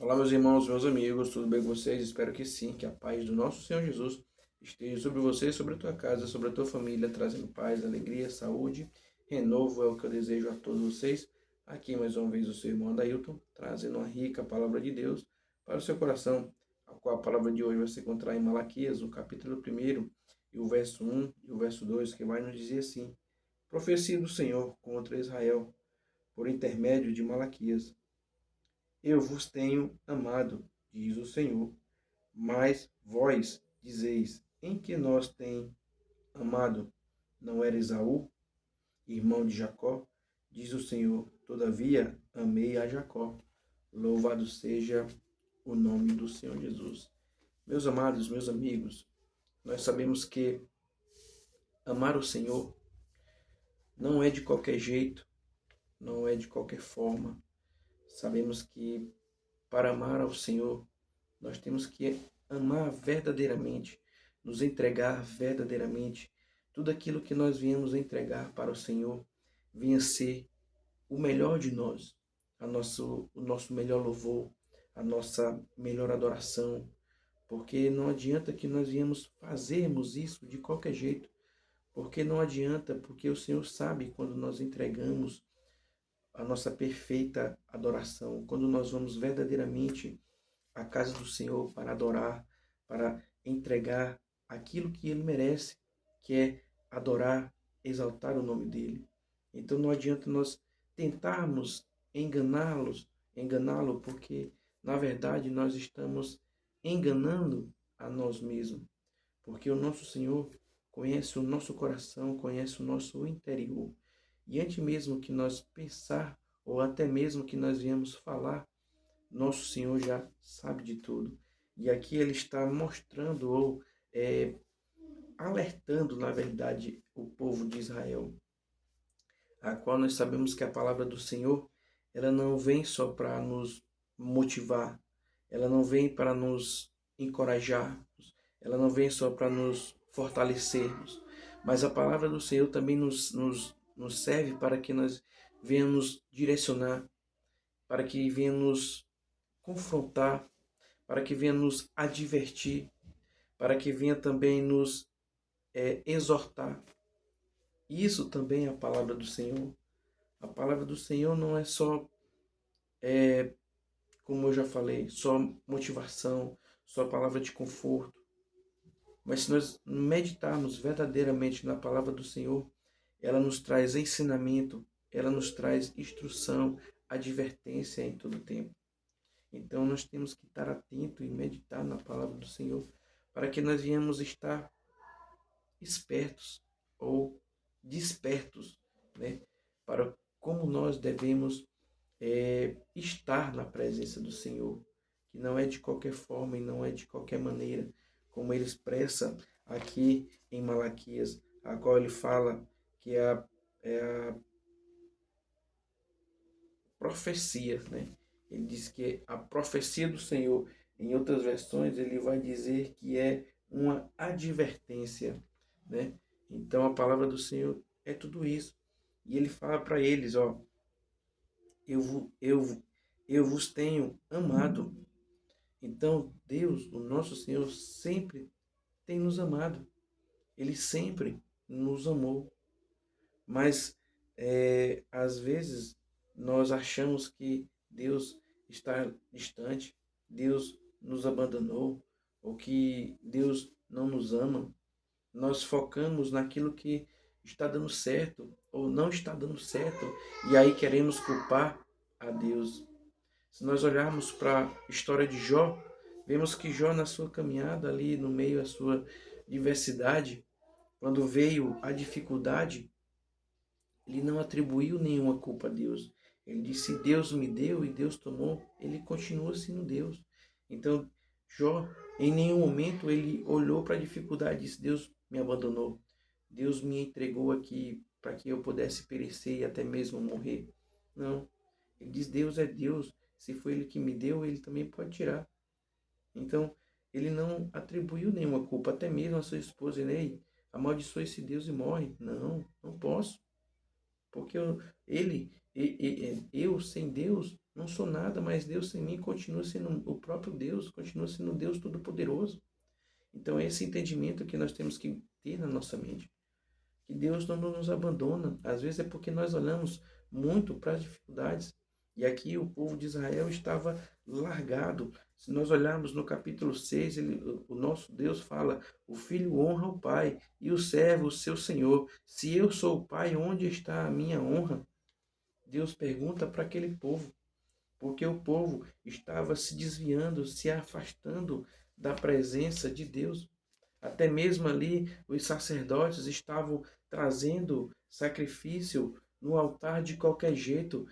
Olá, meus irmãos, meus amigos, tudo bem com vocês? Espero que sim, que a paz do nosso Senhor Jesus esteja sobre você, sobre a tua casa, sobre a tua família, trazendo paz, alegria, saúde, renovo é o que eu desejo a todos vocês. Aqui mais uma vez o seu irmão Adailton, trazendo uma rica palavra de Deus para o seu coração, a qual a palavra de hoje vai se encontrar em Malaquias, no capítulo 1, e o verso 1 e o verso 2, que vai nos dizer assim: Profecia do Senhor contra Israel, por intermédio de Malaquias. Eu vos tenho amado, diz o Senhor. Mas vós dizeis: em que nós tem amado? Não era Esaú, irmão de Jacó? Diz o Senhor: todavia amei a Jacó. Louvado seja o nome do Senhor Jesus. Meus amados, meus amigos, nós sabemos que amar o Senhor não é de qualquer jeito, não é de qualquer forma. Sabemos que para amar ao Senhor, nós temos que amar verdadeiramente, nos entregar verdadeiramente. Tudo aquilo que nós viemos entregar para o Senhor venha ser o melhor de nós, o nosso melhor louvor, a nossa melhor adoração, porque não adianta que nós viemos fazermos isso de qualquer jeito, porque não adianta, porque o Senhor sabe quando nós entregamos a nossa perfeita adoração, quando nós vamos verdadeiramente à casa do Senhor para adorar, para entregar aquilo que ele merece, que é adorar, exaltar o nome dele. Então não adianta nós tentarmos enganá-lo, porque na verdade nós estamos enganando a nós mesmos, porque o nosso Senhor conhece o nosso coração, conhece o nosso interior. E antes mesmo que nós pensar, ou até mesmo que nós viemos falar, nosso Senhor já sabe de tudo. E aqui ele está mostrando ou alertando, na verdade, o povo de Israel, a qual nós sabemos que a palavra do Senhor, ela não vem só para nos motivar, ela não vem para nos encorajar, ela não vem só para nos fortalecermos, mas a palavra do Senhor também nos serve para que nós venhamos direcionar, para que venhamos confrontar, para que venha nos advertir, para que venha também nos exortar. Isso também é a palavra do Senhor. A palavra do Senhor não é só, como eu já falei, só motivação, só palavra de conforto. Mas se nós meditarmos verdadeiramente na palavra do Senhor, ela nos traz ensinamento, ela nos traz instrução, advertência em todo tempo. Então nós temos que estar atento e meditar na palavra do Senhor para que nós venhamos estar espertos ou despertos, né, para como nós devemos estar na presença do Senhor, que não é de qualquer forma e não é de qualquer maneira, como ele expressa aqui em Malaquias, a qual ele fala que é a profecia, né? Ele diz que a profecia do Senhor, em outras versões, ele vai dizer que é uma advertência, né? Então a palavra do Senhor é tudo isso. E ele fala para eles, ó, eu vos tenho amado. Então Deus, o nosso Senhor, sempre tem nos amado. Ele sempre nos amou. Mas às vezes nós achamos que Deus está distante, Deus nos abandonou, ou que Deus não nos ama. Nós focamos naquilo que está dando certo ou não está dando certo, e aí queremos culpar a Deus. Se nós olharmos para a história de Jó, vemos que Jó, na sua caminhada ali no meio da sua diversidade, quando veio a dificuldade, ele não atribuiu nenhuma culpa a Deus. Ele disse: Deus me deu e Deus tomou. Ele continua sendo Deus. Então, Jó, em nenhum momento ele olhou para a dificuldade e disse: Deus me abandonou. Deus me entregou aqui para que eu pudesse perecer e até mesmo morrer. Não. Ele diz: Deus é Deus. Se foi Ele que me deu, Ele também pode tirar. Então, ele não atribuiu nenhuma culpa, até mesmo a sua esposa. Ei, amaldiçoa esse Deus e morre. Não, não posso. Porque ele Eu sem Deus não sou nada, mas Deus sem mim continua sendo o próprio Deus, continua sendo Deus Todo-Poderoso. Então é esse entendimento que nós temos que ter na nossa mente. Que Deus não nos abandona. Às vezes é porque nós olhamos muito para as dificuldades. E aqui o povo de Israel estava largado. Se nós olharmos no capítulo 6, o nosso Deus fala: o filho honra o pai e o servo o seu senhor. Se eu sou o pai, onde está a minha honra? Deus pergunta para aquele povo, porque o povo estava se desviando, se afastando da presença de Deus. Até mesmo ali os sacerdotes estavam trazendo sacrifício no altar de qualquer jeito,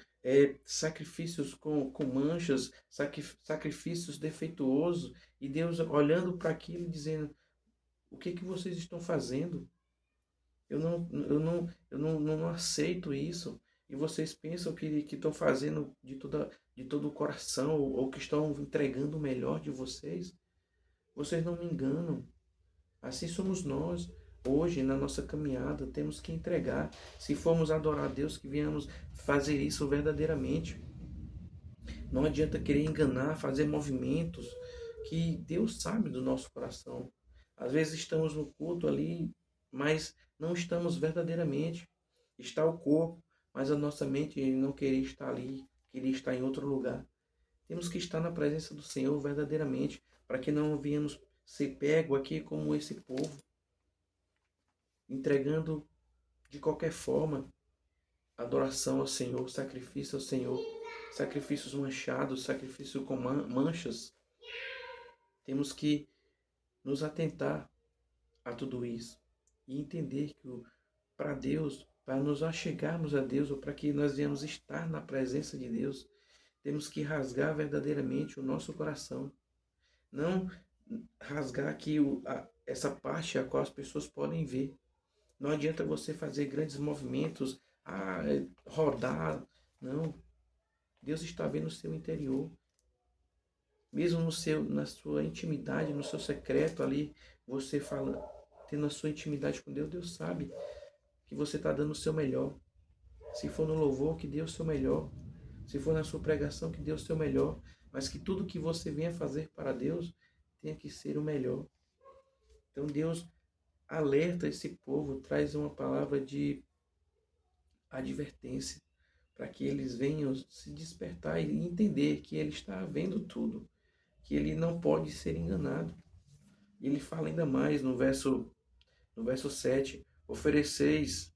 sacrifícios com manchas, sacrifícios defeituosos, e Deus olhando para aquilo e dizendo: o que que vocês estão fazendo? Eu não aceito isso. E vocês pensam que estão fazendo de todo o coração, ou que estão entregando o melhor de vocês? Vocês não me enganam. Assim somos nós. Hoje, na nossa caminhada, temos que entregar. Se formos adorar a Deus, que venhamos fazer isso verdadeiramente. Não adianta querer enganar, fazer movimentos, que Deus sabe do nosso coração. Às vezes estamos no culto ali, mas não estamos verdadeiramente. Está o corpo, mas a nossa mente não queria estar ali, queria estar em outro lugar. Temos que estar na presença do Senhor verdadeiramente, para que não venhamos ser pego aqui como esse povo, entregando de qualquer forma adoração ao Senhor, sacrifício ao Senhor, sacrifícios manchados, sacrifício com manchas. Temos que nos atentar a tudo isso e entender que para Deus, para nos achegarmos a Deus, ou para que nós venhamos estar na presença de Deus, temos que rasgar verdadeiramente o nosso coração. Não rasgar aqui essa parte a qual as pessoas podem ver. Não adianta você fazer grandes movimentos, rodar. Não. Deus está vendo o seu interior. Mesmo na sua intimidade, no seu secreto ali, você fala, tendo a sua intimidade com Deus, Deus sabe que você está dando o seu melhor. Se for no louvor, que dê o seu melhor. Se for na sua pregação, que dê o seu melhor. Mas que tudo que você venha fazer para Deus tenha que ser o melhor. Então Deus alerta esse povo, traz uma palavra de advertência, para que eles venham se despertar e entender que Ele está vendo tudo, que Ele não pode ser enganado. E Ele fala ainda mais no verso 7, ofereceis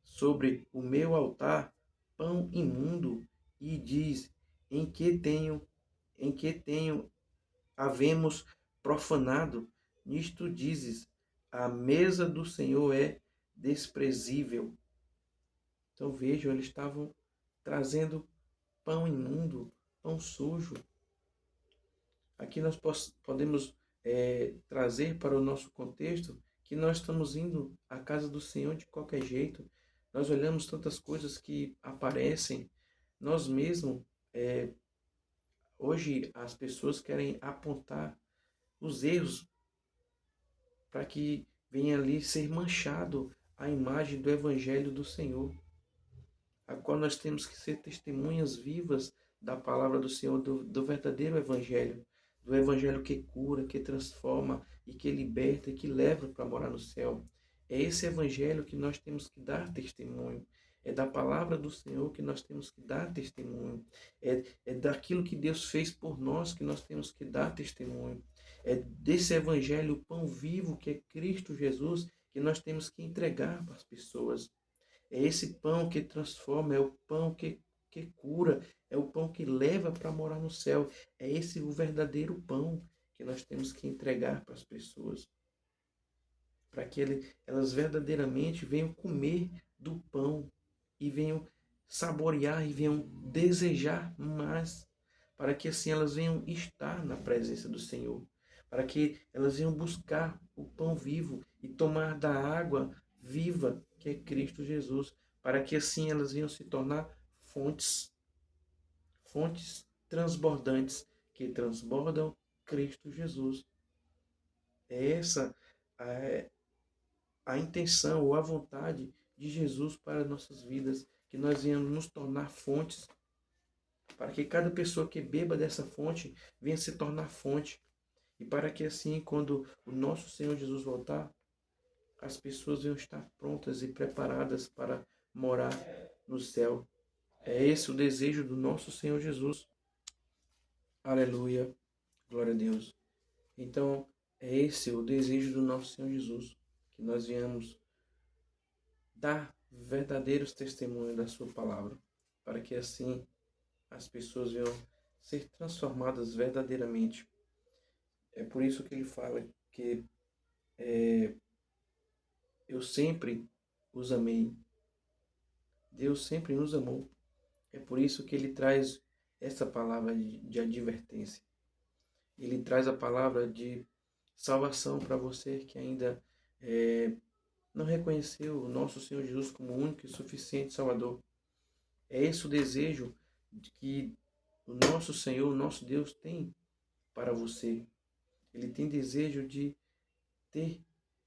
sobre o meu altar pão imundo, e diz, em que tenho havemos profanado. Nisto dizes, a mesa do Senhor é desprezível. Então vejam, eles estavam trazendo pão imundo, pão sujo. Aqui nós podemos trazer para o nosso contexto que nós estamos indo à casa do Senhor de qualquer jeito. Nós olhamos tantas coisas que aparecem, nós mesmos, hoje as pessoas querem apontar os erros para que venha ali ser manchado a imagem do Evangelho do Senhor, a qual nós temos que ser testemunhas vivas da palavra do Senhor, do verdadeiro Evangelho, do Evangelho que cura, que transforma e que liberta e que leva para morar no céu. É esse Evangelho que nós temos que dar testemunho. É da palavra do Senhor que nós temos que dar testemunho. É daquilo que Deus fez por nós que nós temos que dar testemunho. É desse Evangelho, o pão vivo que é Cristo Jesus, que nós temos que entregar para as pessoas. É esse pão que transforma, é o pão que cura, é o pão que leva para morar no céu. É esse o verdadeiro pão que nós temos que entregar para as pessoas. Para que elas verdadeiramente venham comer do pão e venham saborear e venham desejar mais. Para que assim elas venham estar na presença do Senhor. Para que elas venham buscar o pão vivo e tomar da água viva que é Cristo Jesus, para que assim elas venham se tornar fontes transbordantes que transbordam Cristo Jesus. É essa a intenção ou a vontade de Jesus para nossas vidas, que nós venhamos nos tornar fontes, para que cada pessoa que beba dessa fonte venha se tornar fonte. E para que assim, quando o nosso Senhor Jesus voltar, as pessoas venham estar prontas e preparadas para morar no céu. É esse o desejo do nosso Senhor Jesus. Aleluia. Glória a Deus. Então, é esse o desejo do nosso Senhor Jesus, que nós venhamos dar verdadeiros testemunhos da sua palavra, para que assim as pessoas venham ser transformadas verdadeiramente. É por isso que ele fala que eu sempre os amei. Deus sempre nos amou. É por isso que ele traz essa palavra de advertência. Ele traz a palavra de salvação para você que ainda não reconheceu o nosso Senhor Jesus como único e suficiente Salvador. É esse o desejo que o nosso Senhor, o nosso Deus tem para você. Ele tem desejo de ter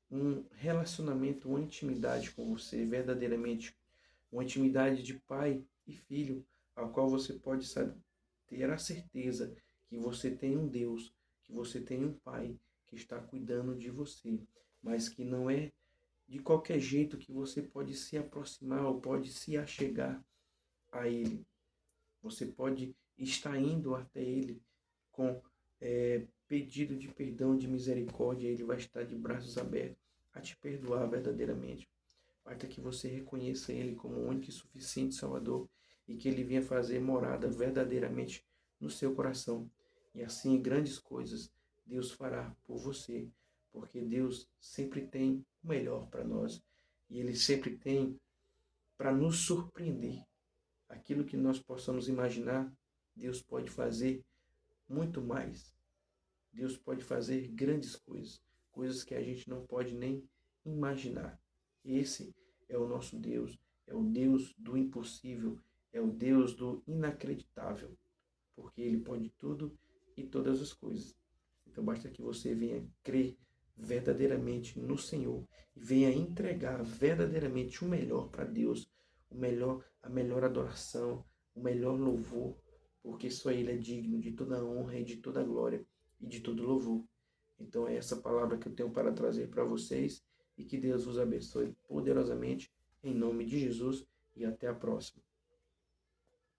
um relacionamento, uma intimidade com você, verdadeiramente, uma intimidade de pai e filho, ao qual você pode ter a certeza que você tem um Deus, que você tem um pai que está cuidando de você, mas que não é de qualquer jeito que você pode se aproximar ou pode se achegar a ele. Você pode estar indo até ele com pedido de perdão, de misericórdia. Ele vai estar de braços abertos a te perdoar verdadeiramente. Basta que você reconheça ele como o único e suficiente Salvador e que ele venha fazer morada verdadeiramente no seu coração. E assim grandes coisas Deus fará por você, porque Deus sempre tem o melhor para nós e ele sempre tem para nos surpreender. Aquilo que nós possamos imaginar, Deus pode fazer muito mais. Deus pode fazer grandes coisas, coisas que a gente não pode nem imaginar. Esse é o nosso Deus, é o Deus do impossível, é o Deus do inacreditável, porque Ele pode tudo e todas as coisas. Então basta que você venha crer verdadeiramente no Senhor e venha entregar verdadeiramente o melhor para Deus, o melhor, a melhor adoração, o melhor louvor, porque só Ele é digno de toda honra e de toda glória e de todo louvor. Então é essa palavra que eu tenho para trazer para vocês e que Deus vos abençoe poderosamente em nome de Jesus e até a próxima.